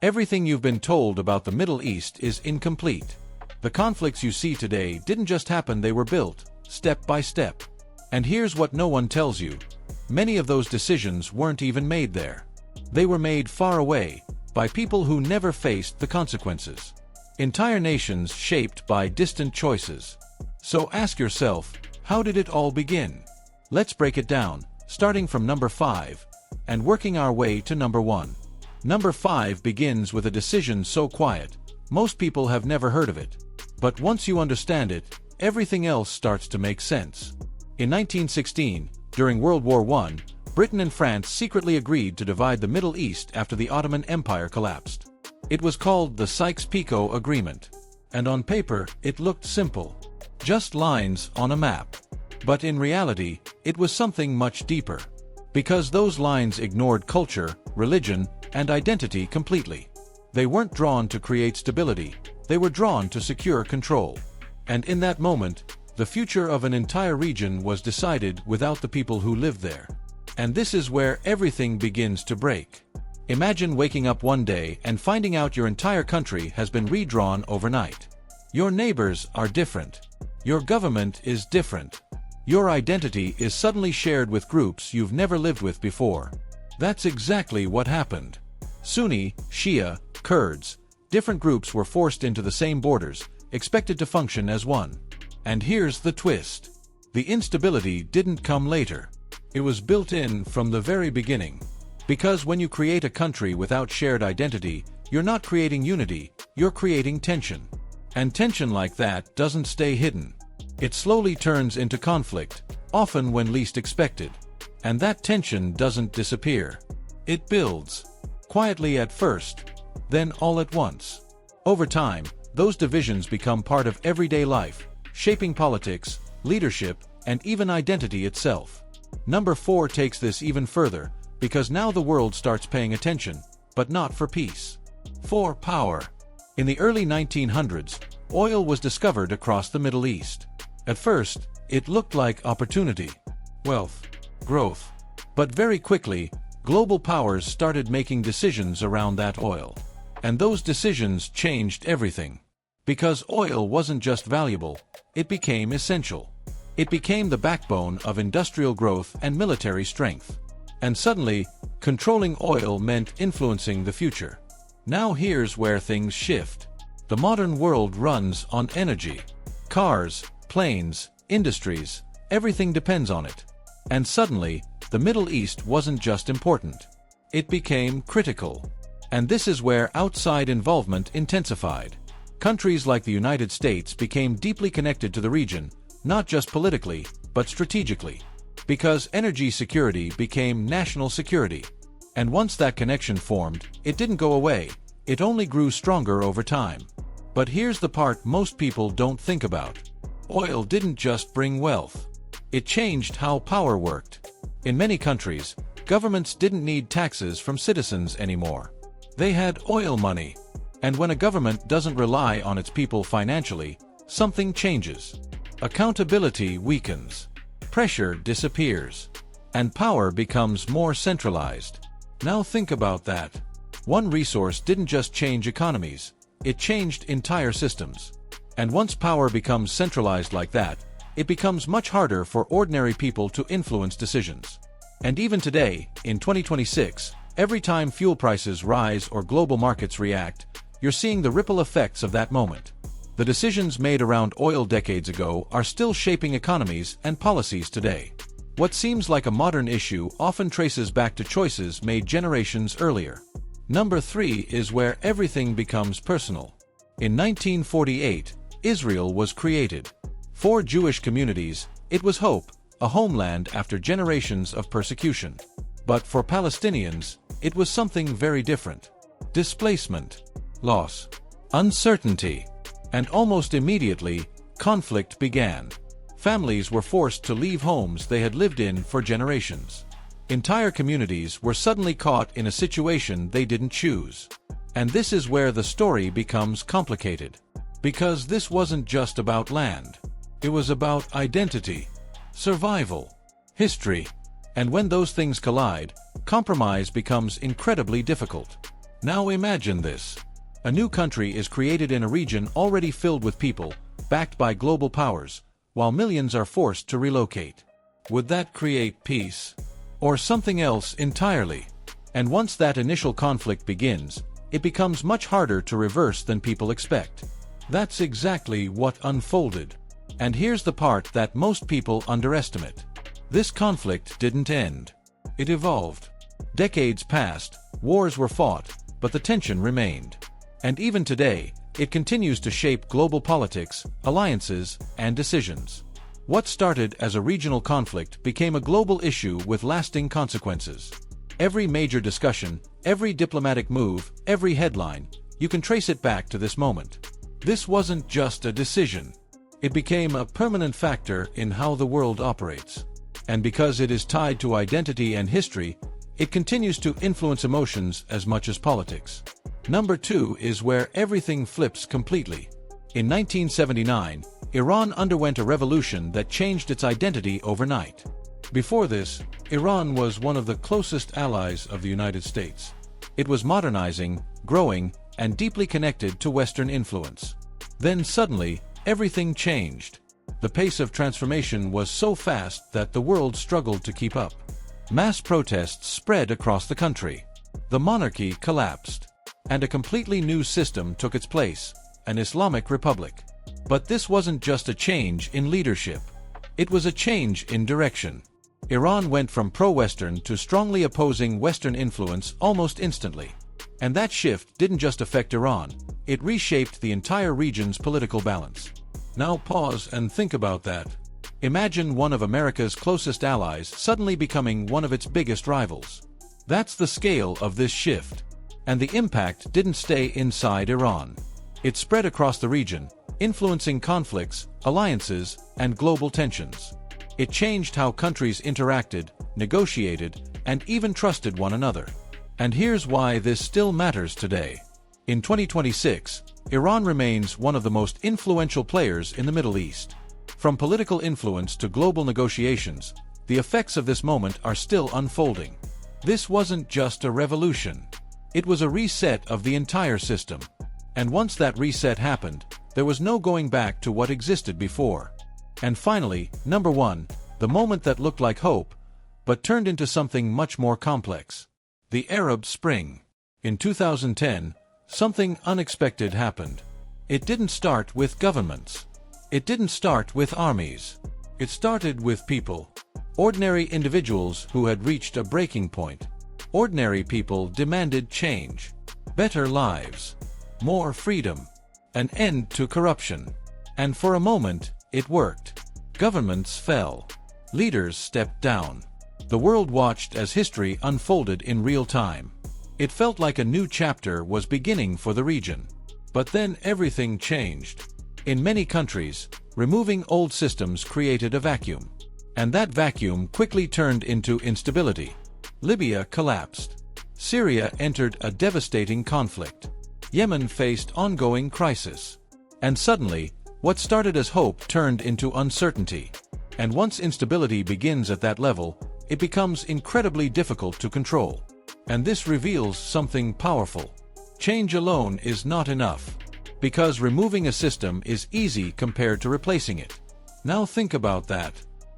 Everything you've been told about the Middle East is incomplete. The conflicts you see today didn't just happen, they were built, step by step. And here's what no one tells you. Many of those decisions weren't even made there. They were made far away, by people who never faced the consequences. Entire nations shaped by distant choices. So ask yourself, how did it all begin? Let's break it down, starting from number 5, and working our way to number 1. Number 5 begins with a decision so quiet, most people have never heard of it. But once you understand it, everything else starts to make sense. In 1916, during World War I, Britain and France secretly agreed to divide the Middle East after the Ottoman Empire collapsed. It was called the Sykes-Picot Agreement. And on paper, it looked simple. Just lines on a map. But in reality, it was something much deeper. Because those lines ignored culture, religion, and identity completely. They weren't drawn to create stability, they were drawn to secure control. And in that moment, the future of an entire region was decided without the people who lived there. And this is where everything begins to break. Imagine waking up one day and finding out your entire country has been redrawn overnight. Your neighbors are different. Your government is different. Your identity is suddenly shared with groups you've never lived with before. That's exactly what happened. Sunni, Shia, Kurds, different groups were forced into the same borders, expected to function as one. And here's the twist. The instability didn't come later. It was built in from the very beginning. Because when you create a country without shared identity, you're not creating unity, you're creating tension. And tension like that doesn't stay hidden. It slowly turns into conflict, often when least expected. And that tension doesn't disappear. It builds. Quietly at first, then all at once. Over time, those divisions become part of everyday life, shaping politics, leadership, and even identity itself. Number 4 takes this even further, because now the world starts paying attention, but not for peace. For power. In the early 1900s, oil was discovered across the Middle East. At first, it looked like opportunity, wealth, growth. But very quickly, global powers started making decisions around that oil. And those decisions changed everything. Because oil wasn't just valuable, it became essential. It became the backbone of industrial growth and military strength. And suddenly, controlling oil meant influencing the future. Now here's where things shift. The modern world runs on energy. Cars, planes, industries, everything depends on it. And suddenly, the Middle East wasn't just important. It became critical. And this is where outside involvement intensified. Countries like the United States became deeply connected to the region, not just politically, but strategically. Because energy security became national security. And once that connection formed, it didn't go away, it only grew stronger over time. But here's the part most people don't think about. Oil didn't just bring wealth. It changed how power worked. In many countries, governments didn't need taxes from citizens anymore. They had oil money. And when a government doesn't rely on its people financially, something changes. Accountability weakens. Pressure disappears. And power becomes more centralized. Now think about that. One resource didn't just change economies, it changed entire systems. And once power becomes centralized like that, it becomes much harder for ordinary people to influence decisions. And even today, in 2026, every time fuel prices rise or global markets react, you're seeing the ripple effects of that moment. The decisions made around oil decades ago are still shaping economies and policies today. What seems like a modern issue often traces back to choices made generations earlier. Number 3 is where everything becomes personal. In 1948, Israel was created. For Jewish communities, it was hope, a homeland after generations of persecution. But for Palestinians, it was something very different. Displacement, loss, uncertainty. And almost immediately, conflict began. Families were forced to leave homes they had lived in for generations. Entire communities were suddenly caught in a situation they didn't choose. And this is where the story becomes complicated. Because this wasn't just about land. It was about identity, survival, history. And when those things collide, compromise becomes incredibly difficult. Now imagine this. A new country is created in a region already filled with people, backed by global powers, while millions are forced to relocate. Would that create peace? Or something else entirely? And once that initial conflict begins, it becomes much harder to reverse than people expect. That's exactly what unfolded. And here's the part that most people underestimate. This conflict didn't end. It evolved. Decades passed, wars were fought, but the tension remained. And even today, it continues to shape global politics, alliances, and decisions. What started as a regional conflict became a global issue with lasting consequences. Every major discussion, every diplomatic move, every headline, you can trace it back to this moment. This wasn't just a decision. It became a permanent factor in how the world operates. And because it is tied to identity and history, it continues to influence emotions as much as politics. Number 2 is where everything flips completely. In 1979, Iran underwent a revolution that changed its identity overnight. Before this, Iran was one of the closest allies of the United States. It was modernizing, growing, and deeply connected to Western influence. Then suddenly, everything changed. The pace of transformation was so fast that the world struggled to keep up. Mass protests spread across the country. The monarchy collapsed. And a completely new system took its place, an Islamic republic. But this wasn't just a change in leadership. It was a change in direction. Iran went from pro-Western to strongly opposing Western influence almost instantly. And that shift didn't just affect Iran, it reshaped the entire region's political balance. Now pause and think about that. Imagine one of America's closest allies suddenly becoming one of its biggest rivals. That's the scale of this shift. And the impact didn't stay inside Iran. It spread across the region, influencing conflicts, alliances, and global tensions. It changed how countries interacted, negotiated, and even trusted one another. And here's why this still matters today. In 2026, Iran remains one of the most influential players in the Middle East. From political influence to global negotiations, the effects of this moment are still unfolding. This wasn't just a revolution. It was a reset of the entire system. And once that reset happened, there was no going back to what existed before. And finally, number 1, the moment that looked like hope, but turned into something much more complex. The Arab Spring. In 2010, something unexpected happened. It didn't start with governments. It didn't start with armies. It started with people. Ordinary individuals who had reached a breaking point. Ordinary people demanded change. Better lives. More freedom. An end to corruption. And for a moment, it worked. Governments fell. Leaders stepped down. The world watched as history unfolded in real time. It felt like a new chapter was beginning for the region. But then everything changed. In many countries, removing old systems created a vacuum. And that vacuum quickly turned into instability. Libya collapsed. Syria entered a devastating conflict. Yemen faced ongoing crisis. And suddenly, what started as hope turned into uncertainty. And once instability begins at that level, it becomes incredibly difficult to control. And this reveals something powerful. Change alone is not enough. Because removing a system is easy compared to replacing it. Now think about that.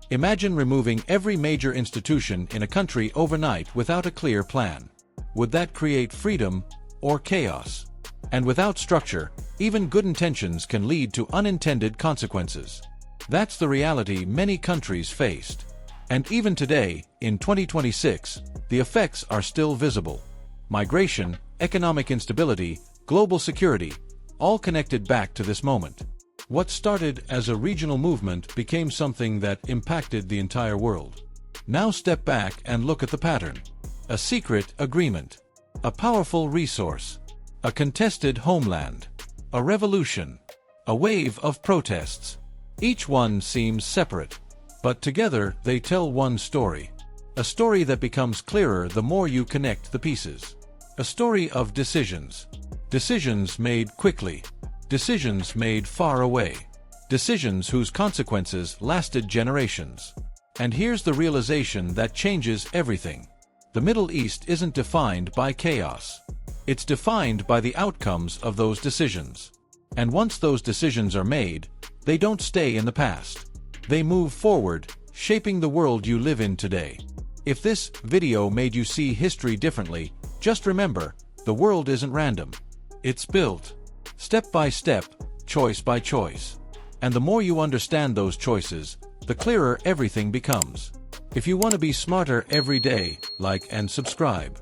Imagine removing every major institution in a country overnight without a clear plan. Would that create freedom or chaos? And without structure, even good intentions can lead to unintended consequences. That's the reality many countries faced. And even today, in 2026, the effects are still visible. Migration, economic instability, global security, all connected back to this moment. What started as a regional movement became something that impacted the entire world. Now step back and look at the pattern. A secret agreement. A powerful resource. A contested homeland. A revolution. A wave of protests. Each one seems separate, but together they tell one story. A story that becomes clearer the more you connect the pieces. A story of decisions. Decisions made quickly. Decisions made far away. Decisions whose consequences lasted generations. And here's the realization that changes everything. The Middle East isn't defined by chaos. It's defined by the outcomes of those decisions. And once those decisions are made, they don't stay in the past. They move forward, shaping the world you live in today. If this video made you see history differently, just remember, the world isn't random. It's built step by step, choice by choice. And the more you understand those choices, the clearer everything becomes. If you want to be smarter every day, like and subscribe.